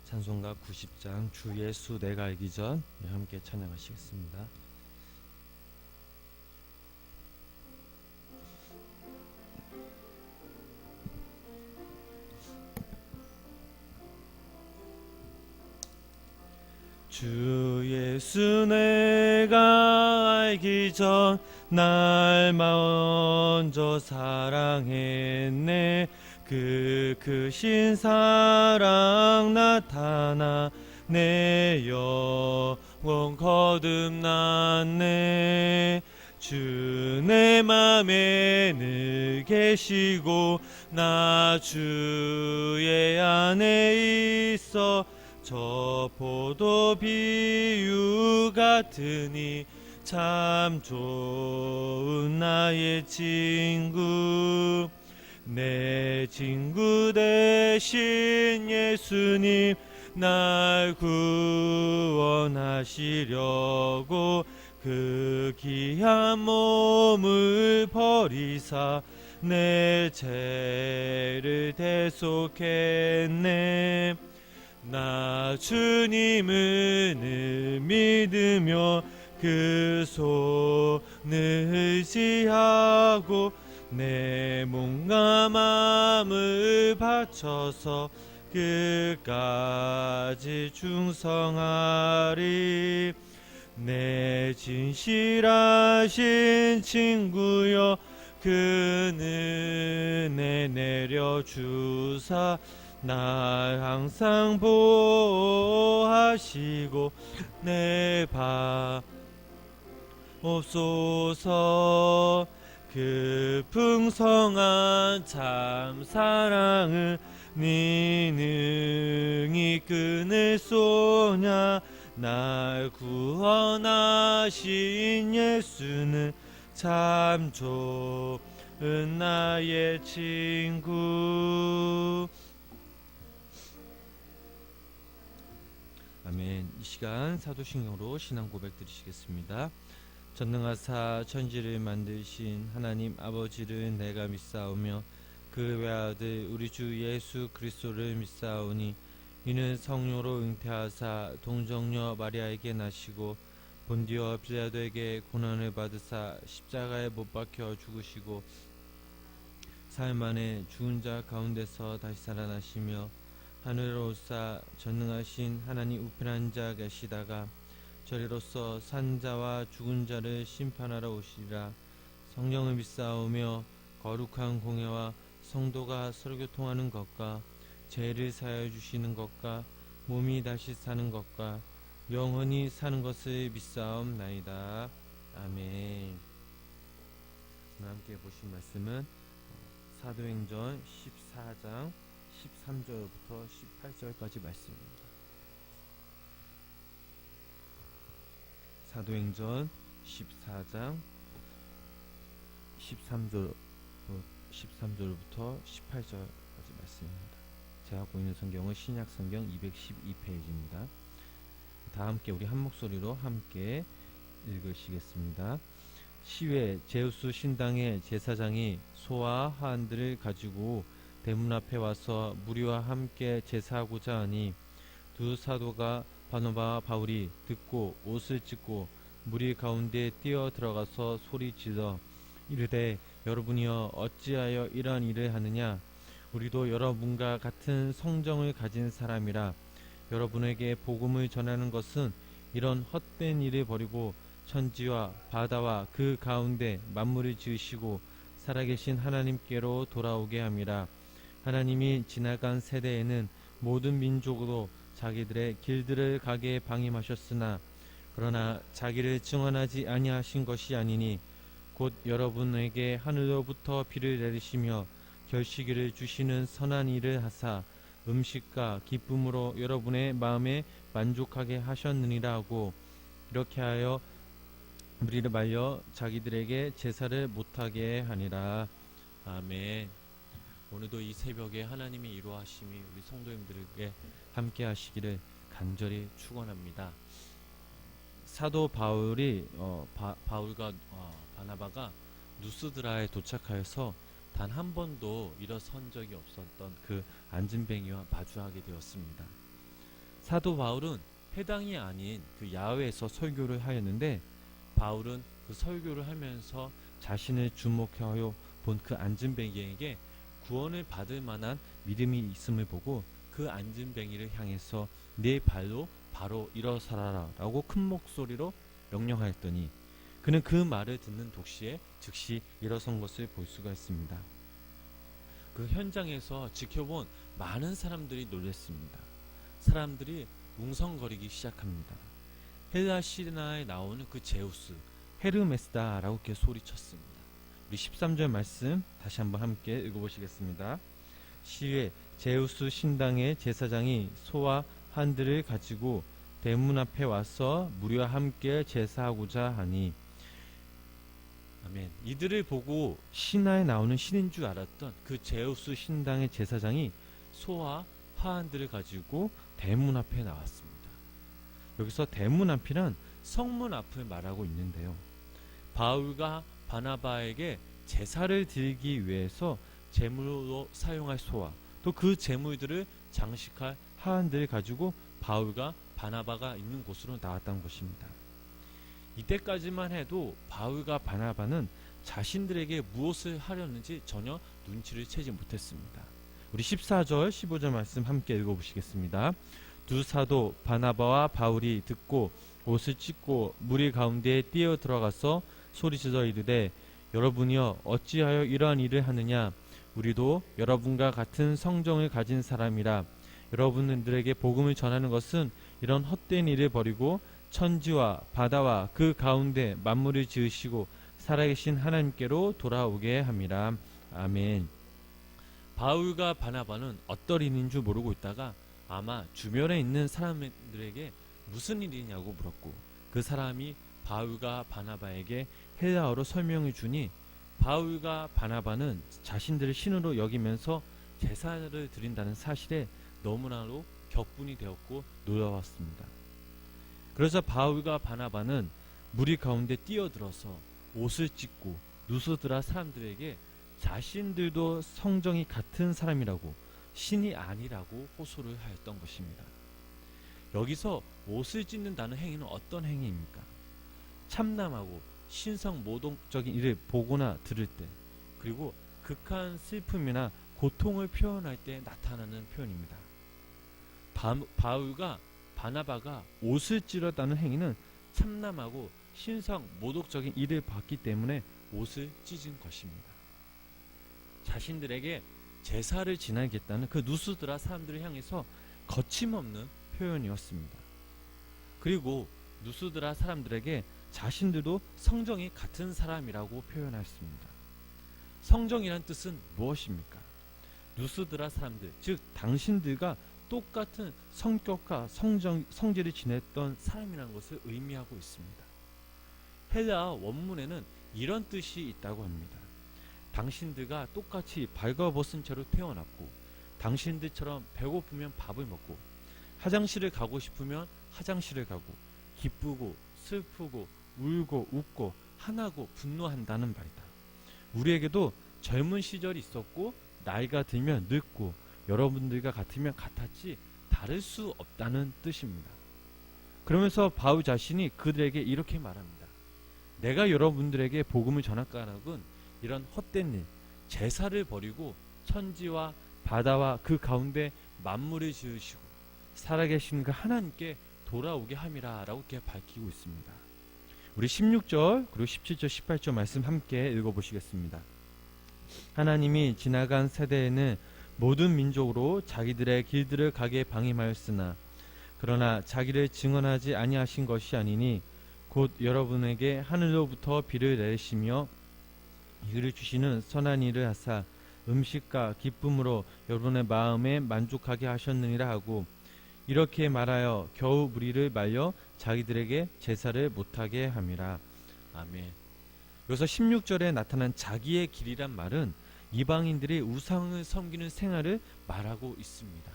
찬송가 90장 주 예수 내가 알기 전 함께 찬양하시겠습니다. 주 예수 내가 알기 전 날 먼저 사랑했네. 그 크신 사랑 나타나 내 영혼 거듭났네. 주 내 맘에 늘 계시고 나 주의 안에 있어 저 포도 비유 같으니 참 좋은 나의 친구. 내 친구 대신 예수님 날 구원하시려고 그 귀한 몸을 버리사 내 죄를 대속했네. 나 주님을 늘 믿으며 그 손을 의지하고 내 몸과 마음을 바쳐서 끝까지 충성하리. 내 진실하신 친구여 그 은혜 내려주사 날 항상 보호하시고 내 바옵소서. 그 풍성한 참 사랑을 네 능히 끊을 소냐. 날 구원하신 예수는 참 좋은 나의 친구. 아멘. 이 시간 사도신경으로 신앙 고백 드리시겠습니다. 전능하사 천지를 만드신 하나님 아버지를 내가 믿사오며 그 외아들 우리 주 예수 그리스도를 믿사오니 이는 성령으로 잉태하사 동정녀 마리아에게 나시고 본디오 빌라도에게 고난을 받으사 십자가에 못 박혀 죽으시고 사흘 만에 죽은 자 가운데서 다시 살아나시며 하늘로 오사 전능하신 하나님 우편한 자 계시다가 저리로서 산자와 죽은 자를 심판하러 오시리라. 성령을 믿사오며 거룩한 공예와 성도가 서로 교통하는 것과 죄를 사하여 주시는 것과 몸이 다시 사는 것과 영원히 사는 것을 믿사옵나이다. 아멘. 오늘 함께 보신 말씀은 사도행전 14장 13절부터 18절까지 말씀입니다. 사도행전 14장 13절부터 18절까지 말씀입니다. 제가 갖고 있는 성경은 신약성경 212페이지입니다. 다 함께 우리 한 목소리로 함께 읽으시겠습니다. 시외 제우스 신당의 제사장이 소와 하안들을 가지고 대문 앞에 와서 무리와 함께 제사하고자 하니 두 사도가 바나바와 바울이 듣고 옷을 찢고 무리 가운데 뛰어 들어가서 소리질러 이르되 여러분이여 어찌하여 이러한 일을 하느냐. 우리도 여러분과 같은 성정을 가진 사람이라. 여러분에게 복음을 전하는 것은 이런 헛된 일을 버리고 천지와 바다와 그 가운데 만물을 지으시고 살아계신 하나님께로 돌아오게 함이라. 하나님이 지나간 세대에는 모든 민족으로 자기들의 길들을 가게 방임하셨으나 그러나 자기를 증언하지 아니하신 것이 아니니 곧 여러분에게 하늘로부터 비를 내리시며 결시기를 주시는 선한 일을 하사 음식과 기쁨으로 여러분의 마음에 만족하게 하셨느니라 하고 이렇게 하여 무리를 말려 자기들에게 제사를 못하게 하니라. 아멘. 오늘도 이 새벽에 하나님의 이루하심이 우리 성도님들에게 함께 하시기를 간절히 축원합니다. 사도 바울이 바울과 바나바가 누스드라에 도착하여서 단 한 번도 일어선 적이 없었던 그 안진뱅이와 마주하게 되었습니다. 사도 바울은 회당이 아닌 그 야외에서 설교를 하였는데, 바울은 그 설교를 하면서 자신을 주목하여 본 그 안진뱅이에게 구원을 받을 만한 믿음이 있음을 보고 그 안진뱅이를 향해서 네 발로 바로 일어서라라 라고 큰 목소리로 명령하였더니 그는 그 말을 듣는 동시에 즉시 일어선 것을 볼 수가 있습니다. 그 현장에서 지켜본 많은 사람들이 놀랐습니다. 사람들이 웅성거리기 시작합니다. 헬라 신화에 나오는 그 제우스, 헤르메스다라고 이렇게 소리쳤습니다. 우리 13절 말씀 다시 한번 함께 읽어보시겠습니다. 시외 제우스 신당의 제사장이 소와 한들을 가지고 대문 앞에 와서 무리와 함께 제사하고자 하니, 아멘. 이들을 보고 신화에 나오는 신인 줄 알았던 그 제우스 신당의 제사장이 소와 화한들을 가지고 대문 앞에 나왔습니다. 여기서 대문 앞이란 성문 앞을 말하고 있는데요. 바울과 바나바에게 제사를 드리기 위해서 제물로 사용할 소와 또 그 제물들을 장식할 화환들을 가지고 바울과 바나바가 있는 곳으로 나왔다는 것입니다. 이때까지만 해도 바울과 바나바는 자신들에게 무엇을 하려는지 전혀 눈치를 채지 못했습니다. 우리 14절 15절 말씀 함께 읽어보시겠습니다. 두 사도 바나바와 바울이 듣고 옷을 찢고 무리 가운데에 뛰어 들어가서 소리질러 이르되 여러분이여 어찌하여 이러한 일을 하느냐. 우리도 여러분과 같은 성정을 가진 사람이라. 여러분들에게 복음을 전하는 것은 이런 헛된 일을 버리고 천지와 바다와 그 가운데 만물을 지으시고 살아계신 하나님께로 돌아오게 함이라. 아멘. 바울과 바나바는 어떤 일인 줄 모르고 있다가 아마 주변에 있는 사람들에게 무슨 일이냐고 물었고, 그 사람이 바울과 바나바에게 헬라어로 설명해 주니 바울과 바나바는 자신들을 신으로 여기면서 제사를 드린다는 사실에 너무나도 격분이 되었고 놀라웠습니다. 그래서 바울과 바나바는 무리 가운데 뛰어들어서 옷을 찢고 누스드라 사람들에게 자신들도 성정이 같은 사람이라고, 신이 아니라고 호소를 하였던 것입니다. 여기서 옷을 찢는다는 행위는 어떤 행위입니까? 참남하고 신성 모독적인 일을 보거나 들을 때, 그리고 극한 슬픔이나 고통을 표현할 때 나타나는 표현입니다. 바울과 바나바가 옷을 찢었다는 행위는 참남하고 신성 모독적인 일을 봤기 때문에 옷을 찢은 것입니다. 자신들에게 제사를 지나겠다는 그 누스드라 사람들을 향해서 거침없는 표현이었습니다. 그리고 누스드라 사람들에게 자신들도 성정이 같은 사람이라고 표현했습니다. 성정이란 뜻은 무엇입니까? 누스드라 사람들, 즉 당신들과 똑같은 성격과 성질을 지냈던 사람이라는 것을 의미하고 있습니다. 헬라 원문에는 이런 뜻이 있다고 합니다. 당신들과 똑같이 발가벗은 채로 태어났고, 당신들처럼 배고프면 밥을 먹고, 화장실을 가고 싶으면 화장실을 가고, 기쁘고 슬프고 울고 웃고 화나고 분노한다는 말이다. 우리에게도 젊은 시절이 있었고 나이가 들면 늙고 여러분들과 같으면 같았지 다를 수 없다는 뜻입니다. 그러면서 바울 자신이 그들에게 이렇게 말합니다. 내가 여러분들에게 복음을 전할 까닭은 이런 헛된 일, 제사를 버리고 천지와 바다와 그 가운데 만물을 지으시고 살아계신 그 하나님께 돌아오게 함이라 라고 이렇게 밝히고 있습니다. 우리 16절 그리고 17절 18절 말씀 함께 읽어보시겠습니다. 하나님이 지나간 세대에는 모든 민족으로 자기들의 길들을 가게 방임하였으나 그러나 자기를 증언하지 아니하신 것이 아니니 곧 여러분에게 하늘로부터 비를 내리시며 이를 주시는 선한 일을 하사 음식과 기쁨으로 여러분의 마음에 만족하게 하셨느니라 하고, 이렇게 말하여 겨우 무리를 말려 자기들에게 제사를 못하게 함이라. 아멘. 여기서 16절에 나타난 자기의 길이란 말은 이방인들이 우상을 섬기는 생활을 말하고 있습니다.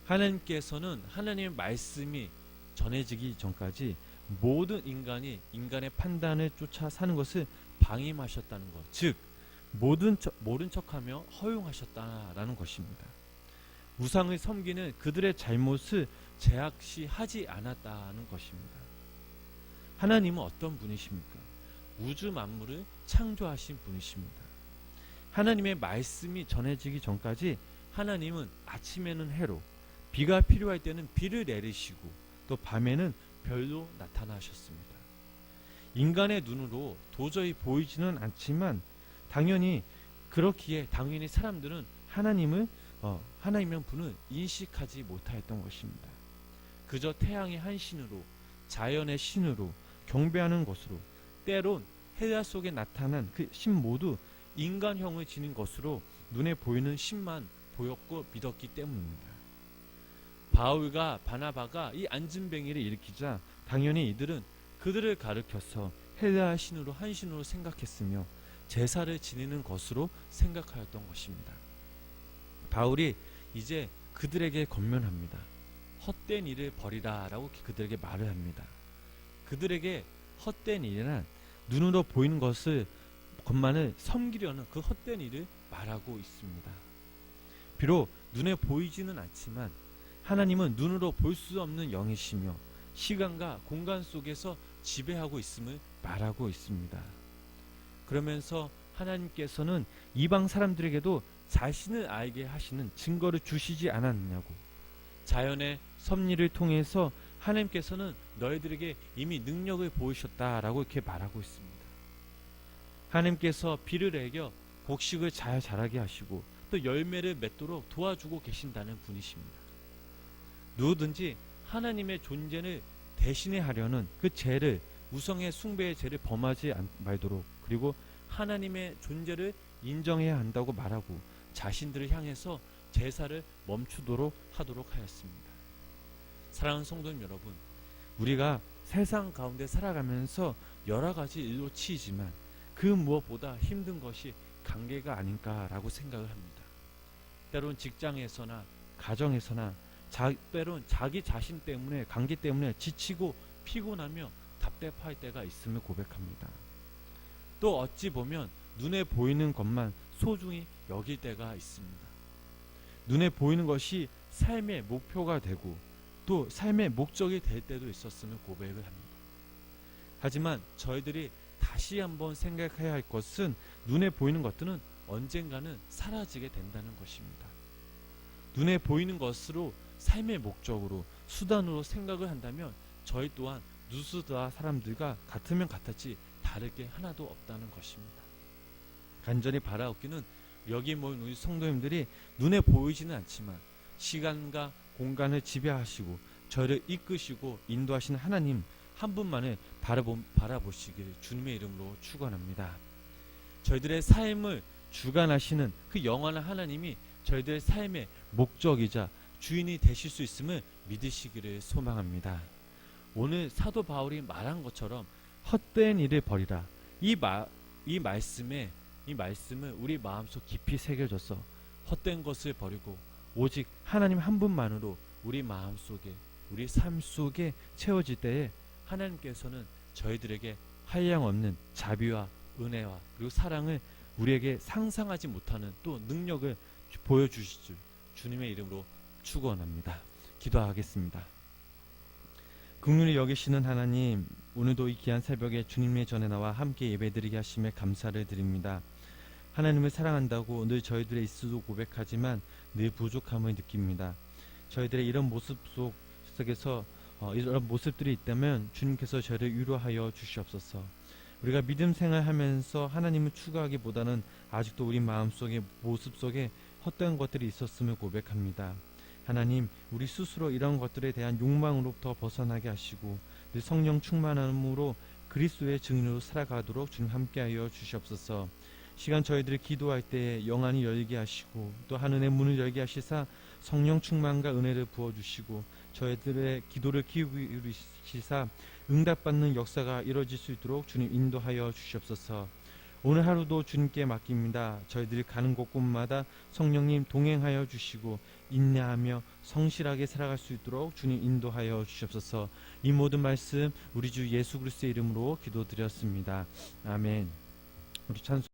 하나님께서는 하나님의 말씀이 전해지기 전까지 모든 인간이 인간의 판단을 쫓아 사는 것을 방임하셨다는 것, 즉 모른 척하며 허용하셨다라는 것입니다. 우상을 섬기는 그들의 잘못을 제약시하지 않았다는 것입니다. 하나님은 어떤 분이십니까? 우주 만물을 창조하신 분이십니다. 하나님의 말씀이 전해지기 전까지 하나님은 아침에는 해로, 비가 필요할 때는 비를 내리시고 또 밤에는 별로 나타나셨습니다. 인간의 눈으로 도저히 보이지는 않지만 그렇기에 당연히 사람들은 하나님의 분을 인식하지 못하였던 것입니다. 그저 태양의 한 신으로, 자연의 신으로 경배하는 것으로, 때론 해야 속에 나타난 그 신 모두 인간형을 지닌 것으로 눈에 보이는 신만 보였고 믿었기 때문입니다. 바울과 바나바가 이 안진뱅이를 일으키자 당연히 이들은 그들을 가르쳐서 헬라 신으로 한 신으로 생각했으며 제사를 지내는 것으로 생각하였던 것입니다. 바울이 이제 그들에게 권면합니다. 헛된 일을 버리라 라고 그들에게 말을 합니다. 그들에게 헛된 일이란 눈으로 보이는 것만을 섬기려는 그 헛된 일을 말하고 있습니다. 비록 눈에 보이지는 않지만 하나님은 눈으로 볼 수 없는 영이시며 시간과 공간 속에서 지배하고 있음을 말하고 있습니다. 그러면서 하나님께서는 이방 사람들에게도 자신을 알게 하시는 증거를 주시지 않았느냐고, 자연의 섭리를 통해서 하나님께서는 너희들에게 이미 능력을 보이셨다라고 이렇게 말하고 있습니다. 하나님께서 비를 내겨 곡식을 잘 자라게 하시고 또 열매를 맺도록 도와주고 계신다는 분이십니다. 누구든지 하나님의 존재를 대신해 하려는 그 죄를, 우상의 숭배의 죄를 범하지 말도록, 그리고 하나님의 존재를 인정해야 한다고 말하고 자신들을 향해서 제사를 멈추도록 하도록 하였습니다. 사랑하는 성도님 여러분, 우리가 세상 가운데 살아가면서 여러 가지 일로 치이지만 그 무엇보다 힘든 것이 관계가 아닌가라고 생각을 합니다. 때론 직장에서나 가정에서나 때론 자기 자신 때문에, 관계 때문에 지치고 피곤하며 답답할 때가 있음을 고백합니다. 또 어찌 보면 눈에 보이는 것만 소중히 여길 때가 있습니다. 눈에 보이는 것이 삶의 목표가 되고 또 삶의 목적이 될 때도 있었음을 고백을 합니다. 하지만 저희들이 다시 한번 생각해야 할 것은 눈에 보이는 것들은 언젠가는 사라지게 된다는 것입니다. 눈에 보이는 것으로 삶의 목적으로, 수단으로 생각을 한다면 저희 또한 누수다 사람들과 같으면 같았지 다를 게 하나도 없다는 것입니다. 간절히 바라옵기는 여기 모인 우리 성도님들이 눈에 보이지는 않지만 시간과 공간을 지배하시고 저희를 이끄시고 인도하시는 하나님 한 분만을 바라보시길 주님의 이름으로 축원합니다. 저희들의 삶을 주관하시는 그 영원한 하나님이 저희들의 삶의 목적이자 주인이 되실 수 있음을 믿으시기를 소망합니다. 오늘 사도 바울이 말한 것처럼 헛된 일을 버리라, 이 말씀을 우리 마음속 깊이 새겨져서 헛된 것을 버리고 오직 하나님 한 분만으로 우리 마음속에, 우리 삶 속에 채워질 때에 하나님께서는 저희들에게 한량없는 자비와 은혜와 그리고 사랑을 우리에게 상상하지 못하는 또 능력을 보여주실 줄 주님의 이름으로 축원합니다. 기도하겠습니다. 긍휼히 여기시는 하나님, 오늘도 이 귀한 새벽에 주님의 전에 나와 함께 예배드리게 하심에 감사를 드립니다. 하나님을 사랑한다고 늘 저희들의 입술로 고백하지만 늘 부족함을 느낍니다. 저희들의 이런 모습 속에서 이런 모습들이 있다면 주님께서 저희를 위로하여 주시옵소서. 우리가 믿음 생활하면서 하나님을 추구하기보다는 아직도 우리 마음속에, 모습 속에 헛된 것들이 있었음을 고백합니다. 하나님, 우리 스스로 이런 것들에 대한 욕망으로부터 벗어나게 하시고 늘 성령 충만함으로 그리스도의 증인으로 살아가도록 주님 함께하여 주시옵소서. 시간 저희들이 기도할 때 영안이 열게 하시고 또 하늘의 문을 열게 하시사 성령 충만과 은혜를 부어주시고 저희들의 기도를 기울이시사 응답받는 역사가 이루어질 수 있도록 주님 인도하여 주시옵소서. 오늘 하루도 주님께 맡깁니다. 저희들이 가는 곳곳마다 성령님 동행하여 주시고 인내하며 성실하게 살아갈 수 있도록 주님 인도하여 주시옵소서. 이 모든 말씀 우리 주 예수 그리스도의 이름으로 기도드렸습니다. 아멘. 우리 찬송